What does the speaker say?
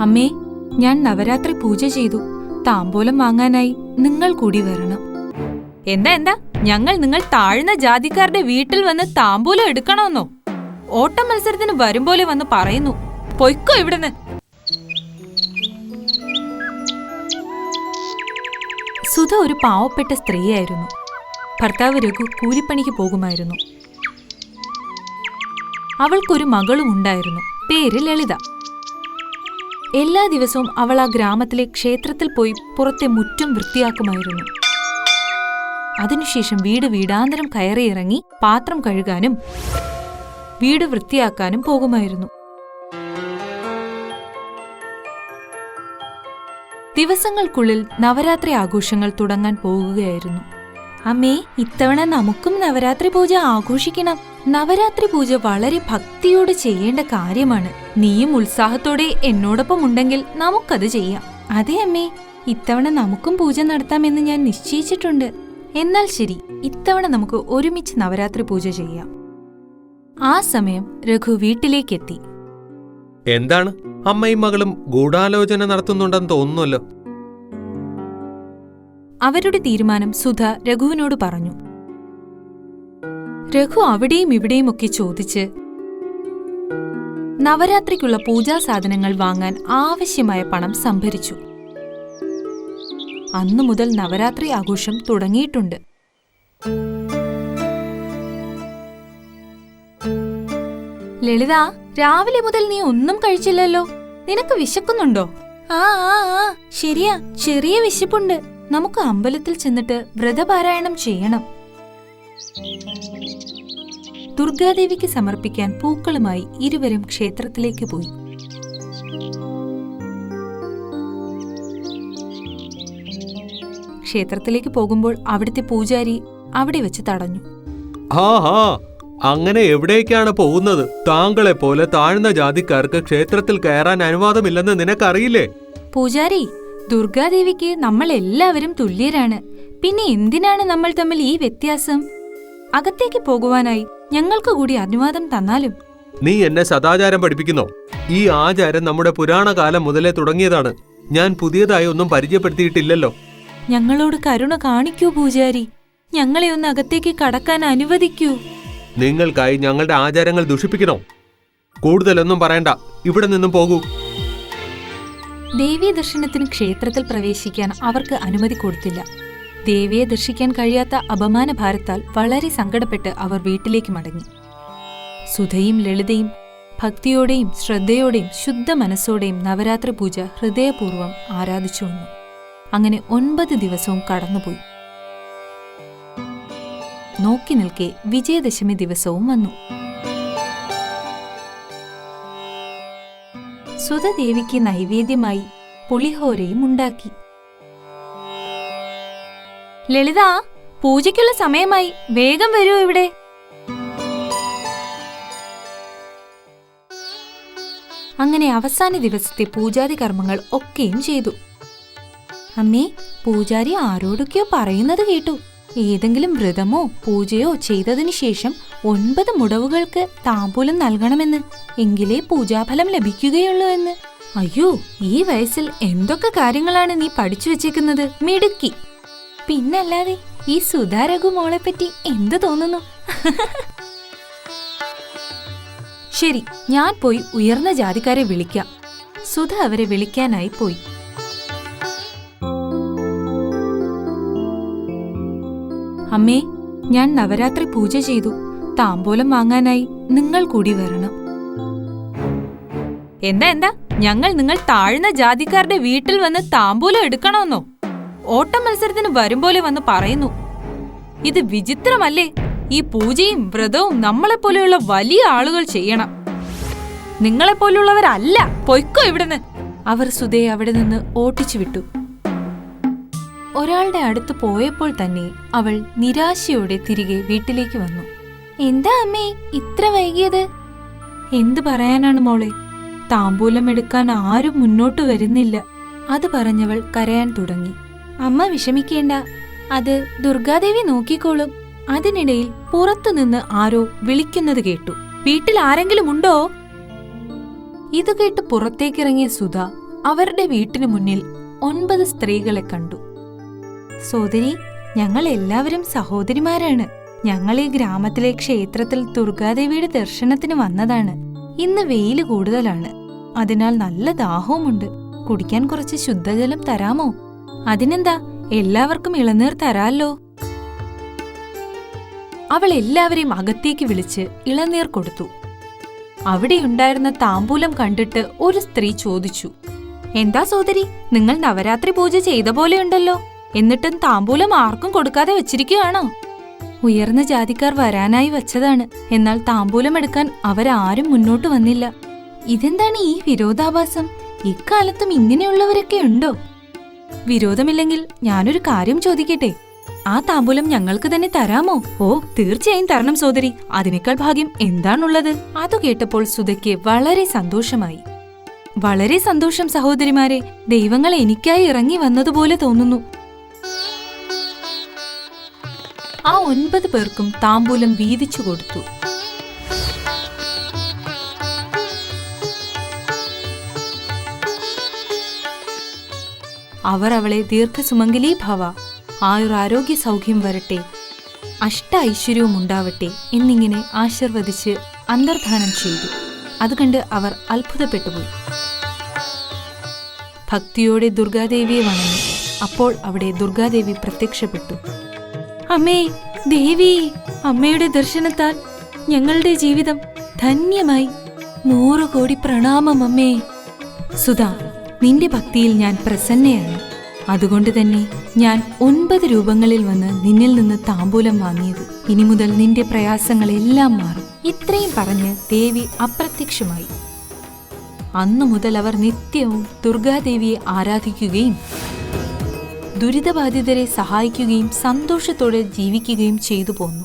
അമ്മേ, ഞാൻ നവരാത്രി പൂജ ചെയ്തു. താംബൂലം വാങ്ങാനായി നിങ്ങൾ കൂടി വരണം. എന്താ ഞങ്ങൾ നിങ്ങൾ താഴ്ന്ന ജാതിക്കാരുടെ വീട്ടിൽ വന്ന് താംബൂലം എടുക്കണമെന്നോ? ഓട്ട മത്സരത്തിന് വരുമ്പോലെ വന്ന് പറയുന്നു. പൊയ്ക്കോ ഇവിടുന്ന്. സുധ ഒരു പാവപ്പെട്ട സ്ത്രീയായിരുന്നു. ഭർത്താവ് രഘു കൂലിപ്പണിക്ക് പോകുമായിരുന്നു. അവൾക്കൊരു മകളും ഉണ്ടായിരുന്നു. പേര് ലളിത. എല്ലാ ദിവസവും അവൾ ആ ഗ്രാമത്തിലെ ക്ഷേത്രത്തിൽ പോയി പുറത്തെ മുറ്റം വൃത്തിയാക്കുമായിരുന്നു. അതിനുശേഷം വീടാന്തരം കയറിയിറങ്ങി പാത്രം കഴുകാനും വീട് വൃത്തിയാക്കാനും പോകുമായിരുന്നു. ദിവസങ്ങൾക്കുള്ളിൽ നവരാത്രി ആഘോഷങ്ങൾ തുടങ്ങാൻ പോകുകയായിരുന്നു. അമ്മേ, ഇത്തവണ നമുക്കും നവരാത്രി പൂജ ആഘോഷിക്കണം. നവരാത്രി പൂജ വളരെ ഭക്തിയോടെ ചെയ്യേണ്ട കാര്യമാണ്. നീയും ഉത്സാഹത്തോടെ എന്നോടൊപ്പം ഉണ്ടെങ്കിൽ നമുക്കത് ചെയ്യാം. അതെ അമ്മേ, ഇത്തവണ നമുക്കും പൂജ നടത്താമെന്ന് ഞാൻ നിശ്ചയിച്ചിട്ടുണ്ട്. എന്നാൽ ശരി, ഇത്തവണ നമുക്ക് ഒരുമിച്ച് നവരാത്രി പൂജ ചെയ്യാം. ആ സമയം രഘു വീട്ടിലേക്കെത്തി. എന്താണ് അമ്മയും മകളും ഗൂഢാലോചന നടത്തുന്നുണ്ടെന്ന് തോന്നുന്നല്ലോ. അവരുടെ തീരുമാനം സുധ രഘുവിനോട് പറഞ്ഞു. രഘു അവിടെയും ഇവിടെയുമൊക്കെ ചോദിച്ച് നവരാത്രിക്കുള്ള പൂജാ സാധനങ്ങൾ വാങ്ങാൻ ആവശ്യമായ പണം സംഭരിച്ചു. അന്നു മുതൽ നവരാത്രി ആഘോഷം തുടങ്ങിയിട്ടുണ്ട്. ലളിത, രാവിലെ മുതൽ നീ ഒന്നും കഴിച്ചില്ലല്ലോ. നിനക്ക് വിശക്കുന്നുണ്ടോ? ആ ശരിയാ, ചെറിയ വിശപ്പുണ്ട്. നമുക്ക് അമ്പലത്തിൽ ചെന്നിട്ട് വ്രതപാരായണം ചെയ്യണം. ദുർഗാദേവിക്ക് സമർപ്പിക്കാൻ പൂക്കളുമായി ഇരുവരും ക്ഷേത്രത്തിലേക്ക് പോയി. ക്ഷേത്രത്തിലേക്ക് പോകുമ്പോൾ അവിടുത്തെ പൂജാരി അവിടെ വെച്ച് തടഞ്ഞു. അങ്ങനെ എവിടേക്കാണ് പോകുന്നത്? താങ്കളെ പോലെ താഴ്ന്ന ജാതിക്കാർക്ക് ക്ഷേത്രത്തിൽ കയറാൻ അനുവാദമില്ലെന്ന് നിനക്കറിയില്ലേ? പൂജാരി, ദുർഗാദേവിക്ക് നമ്മൾ എല്ലാവരും തുല്യരാണ്. പിന്നെ എന്തിനാണ് നമ്മൾ തമ്മിൽ ഈ വ്യത്യാസം? അകത്തേക്ക് പോകുവാനായി ഞങ്ങൾക്ക് കൂടി അനുവാദം തന്നാലും. നീ എന്നെ സദാചാരം പഠിപ്പിക്കുന്നോ? ഈ ആചാരം നമ്മുടെ പുരാണകാലം മുതലേ തുടങ്ങിയതാണ്. ഞാൻ പുതിയതായി ഒന്നും പരിചയപ്പെടുത്തിയിട്ടില്ലല്ലോ. ഞങ്ങളോട് കരുണ കാണിക്കൂ പൂജാരി. ഞങ്ങളെ ഒന്ന് അകത്തേക്ക് കടക്കാൻ അനുവദിക്കൂ. നിങ്ങൾക്കായി ഞങ്ങളുടെ ആചാരങ്ങൾ ദുഷിപ്പിക്കണോ? കൂടുതലൊന്നും പറയണ്ട, ഇവിടെ നിന്നും പോകൂ. ദേവീ ദർശനത്തിന് ക്ഷേത്രത്തിൽ പ്രവേശിക്കാൻ അവർക്ക് അനുമതി കൊടുത്തില്ല. ദേവിയെ ദർശിക്കാൻ കഴിയാത്ത അപമാനഭാരത്താൽ വളരെ സങ്കടപ്പെട്ട് അവർ വീട്ടിലേക്ക് മടങ്ങി. സുധയും ലളിതയും ഭക്തിയോടെയും ശ്രദ്ധയോടെയും ശുദ്ധ മനസ്സോടെയും നവരാത്രി പൂജ ഹൃദയപൂർവ്വം ആരാധിച്ചു വന്നു. അങ്ങനെ 9 ദിവസവും കടന്നുപോയി. നോക്കി നിൽക്കെ വിജയദശമി ദിവസവും വന്നു. സുധദേവിക്ക് നൈവേദ്യമായി പുളിഹോരയും ഉണ്ടാക്കി. ലളിത, പൂജയ്ക്കുള്ള സമയമായി, വേഗം വരൂ ഇവിടെ. അങ്ങനെ അവസാന ദിവസത്തെ പൂജാതി കർമ്മങ്ങൾ ഒക്കെയും ചെയ്തു. അമ്മേ, പൂജാരി ആരോടൊക്കെയോ പറയുന്നത് കേട്ടു. ഏതെങ്കിലും വ്രതമോ പൂജയോ ചെയ്തതിനു ശേഷം 9 മുടവുകൾക്ക് താമ്പൂലം നൽകണമെന്ന്, എങ്കിലേ പൂജാഫലം ലഭിക്കുകയുള്ളൂ എന്ന്. അയ്യോ, ഈ വയസ്സിൽ എന്തൊക്കെ കാര്യങ്ങളാണ് നീ പഠിച്ചു വെച്ചേക്കുന്നത്, മിടുക്കി. പിന്നല്ലാതെ ഈ സുധാ രഘു മോളെപ്പറ്റി എന്ത് തോന്നുന്നു? ശരി, ഞാൻ പോയി ഉയർന്ന ജാതിക്കാരെ വിളിക്കാം. സുധ അവരെ വിളിക്കാനായി പോയി. അമ്മേ, ഞാൻ നവരാത്രി പൂജ ചെയ്തു. താമ്പൂലം വാങ്ങാനായി നിങ്ങൾ കൂടി വരണം. എന്താ ഞങ്ങൾ നിങ്ങൾ താഴ്ന്ന ജാതിക്കാരുടെ വീട്ടിൽ വന്ന് താമ്പൂലം എടുക്കണമെന്നോ? ഓട്ട മത്സരത്തിന് വരുമ്പോലെ വന്ന് പറയുന്നു. ഇത് വിചിത്രമല്ലേ? ഈ പൂജയും വ്രതവും നമ്മളെപ്പോലെയുള്ള വലിയ ആളുകൾ ചെയ്യണം. നിങ്ങളെപ്പോലുള്ളവരല്ല. പൊയ്ക്കോ ഇവിടുന്ന്. അവർ സുധയെ അവിടെ നിന്ന് ഓട്ടിച്ചു വിട്ടു. ഒരാളുടെ അടുത്ത് പോയപ്പോൾ തന്നെ അവൾ നിരാശയോടെ തിരികെ വീട്ടിലേക്ക് വന്നു. എന്താ അമ്മേ ഇത്ര വൈകിയത്? എന്തു പറയാനാണ് മോളെ, താമ്പൂലം എടുക്കാൻ ആരും മുന്നോട്ട് വരുന്നില്ല. അത് പറഞ്ഞവൾ കരയാൻ തുടങ്ങി. അമ്മ വിഷമിക്കേണ്ട, അത് ദുർഗാദേവി നോക്കിക്കോളും. അതിനിടയിൽ പുറത്തുനിന്ന് ആരോ വിളിക്കുന്നത് കേട്ടു. വീട്ടിൽ ആരെങ്കിലും ഉണ്ടോ? ഇത് കേട്ട് പുറത്തേക്കിറങ്ങിയ സുധ അവരുടെ വീട്ടിനു മുന്നിൽ 9 സ്ത്രീകളെ കണ്ടു. സോദരി, ഞങ്ങൾ എല്ലാവരും സഹോദരിമാരാണ്. ഞങ്ങൾ ഈ ഗ്രാമത്തിലെ ക്ഷേത്രത്തിൽ ദുർഗാദേവിയുടെ ദർശനത്തിന് വന്നതാണ്. ഇന്ന് വെയിൽ കൂടുതലാണ്, അതിനാൽ നല്ല ദാഹവുമുണ്ട്. കുടിക്കാൻ കുറച്ച് ശുദ്ധജലം തരാമോ? അതിനെന്താ, എല്ലാവർക്കും ഇളനീർ തരാല്ലോ. അവൾ എല്ലാവരെയും അകത്തേക്ക് വിളിച്ച് ഇളനീർ കൊടുത്തു. അവിടെയുണ്ടായിരുന്ന താമ്പൂലം കണ്ടിട്ട് ഒരു സ്ത്രീ ചോദിച്ചു, എന്താ സോദരി, നിങ്ങൾ നവരാത്രി പൂജ ചെയ്ത പോലെയുണ്ടല്ലോ, എന്നിട്ടും താമ്പൂലം ആർക്കും കൊടുക്കാതെ വെച്ചിരിക്കുകയാണോ? ഉയർന്ന ജാതിക്കാർ വരാനായി വച്ചതാണ്, എന്നാൽ താമ്പൂലം എടുക്കാൻ അവരാരും മുന്നോട്ട് വന്നില്ല. ഇതെന്താണ് ഈ വിരോധാഭാസം? ഇക്കാലത്തും ഇങ്ങനെയുള്ളവരൊക്കെ ഉണ്ടോ? വിരോധമില്ലെങ്കിൽ ഞാനൊരു കാര്യം ചോദിക്കട്ടെ, ആ താമ്പൂലം ഞങ്ങൾക്ക് തന്നെ തരാമോ? ഓ, തീർച്ചയായും തരണം സോദരി, അതിനേക്കാൾ ഭാഗ്യം എന്താണുള്ളത്? അതു കേട്ടപ്പോൾ സുധയ്ക്ക് വളരെ സന്തോഷമായി. വളരെ സന്തോഷം സഹോദരിമാരെ, ദൈവങ്ങൾ എനിക്കായി ഇറങ്ങി വന്നതുപോലെ തോന്നുന്നു. ആ 9 പേർക്കും താമ്പൂലം വീതിച്ചു കൊടുത്തു. അവർ അവളെ ദീർഘസുമംഗലീ ഭവ, ആയുരാരോഗ്യ സൗഖ്യം വരട്ടെ, ഐശ്വര്യവും ഉണ്ടാവട്ടെ എന്നിങ്ങനെ ആശീർവദിച്ച് അന്തർധാനം ചെയ്തു. അതുകണ്ട് അവർ അത്ഭുതപ്പെട്ടുപോയി. ഭക്തിയോടെ ദുർഗാദേവിയെ വണങ്ങി. അപ്പോൾ അവിടെ ദുർഗാദേവി പ്രത്യക്ഷപ്പെട്ടു. അമ്മേ ദേവി, അമ്മയുടെ ദർശനത്താൽ ഞങ്ങളുടെ ജീവിതം ധന്യമായി. 100 കോടി പ്രണാമം അമ്മേ. സുധാ, നിന്റെ ഭക്തിയിൽ ഞാൻ പ്രസന്നയാണ്. അതുകൊണ്ട് തന്നെ ഞാൻ 9 രൂപങ്ങളിൽ വന്ന് നിന്നിൽ നിന്ന് താമ്പൂലം വാങ്ങിയത്. ഇനി മുതൽ നിന്റെ പ്രയാസങ്ങളെല്ലാം മാറും. ഇത്രയും പറഞ്ഞ് ദേവി അപ്രത്യക്ഷമായി. അന്നു മുതൽ അവർ നിത്യവും ദുർഗാദേവിയെ ആരാധിക്കുകയും ദുരിതബാധിതരെ സഹായിക്കുകയും സന്തോഷത്തോടെ ജീവിക്കുകയും ചെയ്തു പോന്നു.